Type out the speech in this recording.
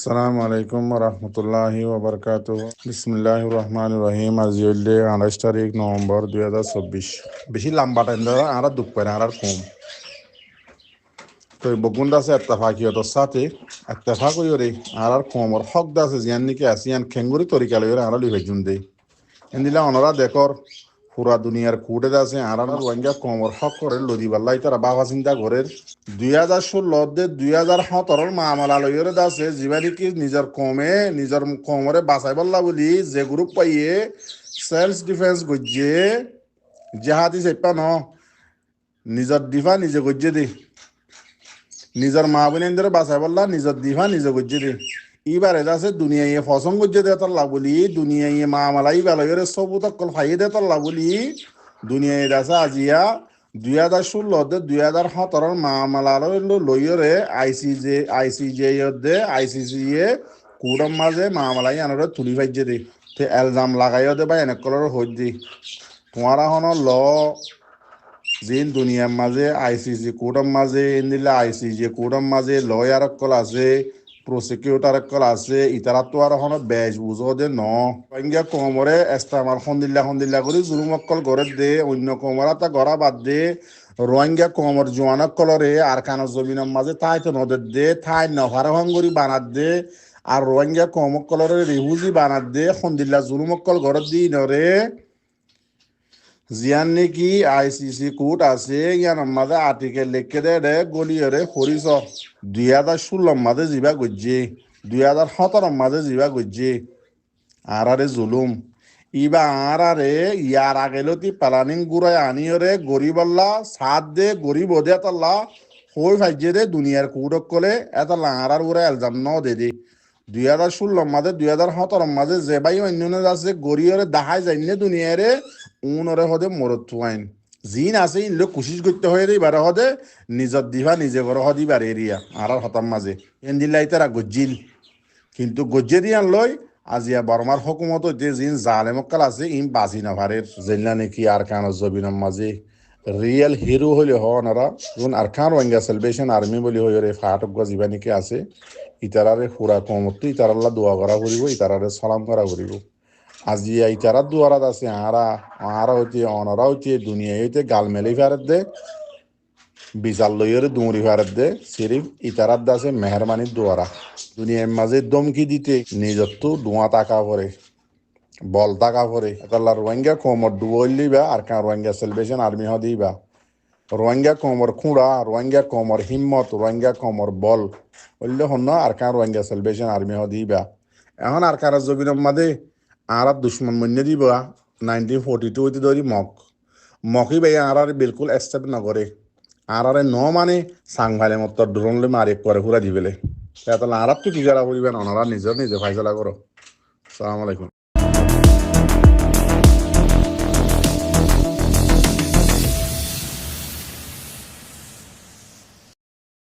আসসালামু আলাইকুম রহমতুল্লাহি ওবরকাতুহ। বিসমিল্লাহির রহমানির রহিম। আজ হইলে 28 তারিখ নভেম্বর 2024। বেশি লম্বা টাইম ধরে আর দুঃখ পায় না আর কম তো বগুন্দ আছে এত্তেফাকিয়তর সাথে এত্তেফাক হইরে আর কমর হক দাসে জিয়ান নিকে আসিয়ান খেঙ্গুরি তরিকা লইরে আর লিভেজুন দে এন্দিলা অনরা দেখর পুরা দুনিয়ার কুটে আছে আর রোহিঙ্গা কমর হক করে লদি বাল্লাই তারা বাবা চিন্তা করে 2016 2017 মামলা লইরে দাসে জিবানি কি নিজের কমে নিজের কমরে বাঁচাই বললা বলি যে গ্রুপ পাইয়ে সেলফ ডিফেন্স গজ্জে জাহাদি চেপা ন নিজের দিফা নিজে গজ্জে দে নিজের মা বোনের বাঁচাই বললা নিজের দিফা নিজে গজ্জে দে এবারে আছে দুনিয়ায় ফসং গজ্জে দে তল্লা বলি দুনিয়ায় মামলাই বেলাইরে সবুত অকল ফাইয়ে দে তল্লা বলি দুনিয়ায় আছে আজিয়া 2016 2017 মামলা লইরে আইসিজে দে আইসিসি এ কুড়ম মাঝে মামলাই আনরে তুলি ফাইজে দে তে এলজাম লাগাইও দে বা এনে কলর হই দি তোমারা হন ল জিন দুনিয়ার মাঝে আইসিসি কোর্টের মাঝে নিলে আইসিজে কোর্টের মাঝে লয়ার কল আছে প্রসিকিউটার কল আছে ইতারা তো আর এখন বেশ বুঝো দে ন রোহিঙ্গা কমরে এস্তামার সন্দিল্লা করে জুলুম অকল গড়ে দে অন্য কমরা তা গড়া বাদ দে রোহিঙ্গা কমর জোয়ানক কলরে আর কানো জমিনের মাঝে তাই তো নদের দে তাই নভার হঙ্গরি বানাত দে আর রোহিঙ্গা কমক কলরে রিহুজি বানাত দে সন্দিল্লা জুলুম অকল গড়ে দি নরে জিয়ান নাকি আইসিসি কোর্ট আছে ইয়ান মাঝে আর্টিকেল লিখে দে গলিয়রে হরিস 2016 মাঝে যাবা গজ্জে 2017 মাঝে যাবা গজ্জে আরে জুলুম ইবা আরে ইয়ার আগেলতি প্লানিং গুড়ায় আনিয়রে গরিবল্লা সাত দে গরিব দে তাল্লা হই ফাইজে দে দুনিয়ার কুড়ক কলে এতাল্লা আর উড়ে এলজাম ন দে 2016 মাঝে 2017 মাঝে যে ভাই অন্য আছে গরিয়রে দাহাই যাইনে দুনিয়ারে উনরে হদে মরত আইন জিন আছে ইনলে কোশিশ করতে হয়ে রে এবারে হদে নিজর দিভা নিজে ঘর হদি বারে এরিয়া আর হতাম মাঝে এন্দিল্লাই তারা গজ্জিল কিন্তু গজ্জে দিয়ান লই আজিয়া বর্মার হকুমত যে জিন জালেমকাল আছে ইন বাজি নাভারের জেলা নাকি আর কান জবিনের মাঝে রিয়েল হিরো হলে হনারা যখন আরকান রোহিঙ্গা সেলিব্রেশন আর্মি বলি হয়ে রে ফাটক গজিবা নাকি আছে ইতারারে ফুরা কমতো ইতারাল্লা দোয়া করা করিব ইতারারে সালাম করা করিব আজিয়া ইতারা দুয়ারাত আছে আরা হইতে অনরা হইতে দুনিয়া হইতে গাল মেলে ফেরত দে বিচার লইরে দুমরি ফেরত দে সিরিফ ইতারাত আছে মেহরবানির দুয়ারা দুনিয়ার মাঝে দমকি দিতে নিজত্ব ধোঁয়া টাকা পরে বল টাকা পরে এতাল্লা রোহিঙ্গা কমর ডুবলিবা আর কান রোহিঙ্গা সেলিব্রেশন আর্মি হদিবা রোহিঙ্গা কমর খুঁড়া রোহিঙ্গা কমর হিম্মত রোহিঙ্গা কমর বল বললে হন আর কান রোহিঙ্গা সেলিব্রেশন আর্মি হদিবা এখন আর কার জবিনের মাঝে আর দুশ্মন মন্য দিবা 1942 হইতে ধরি মকই ভাই আর বিলকুল অ্যাকসেপ্ট নকরে আর ন মানে সাংভালে মত ড্রোনলে মারি করে পুরা দিবেলে তাহলে আর তো কি করা করিবেন ওনারা নিজে নিজে ফাইসলা করো। আসসালামু আলাইকুম।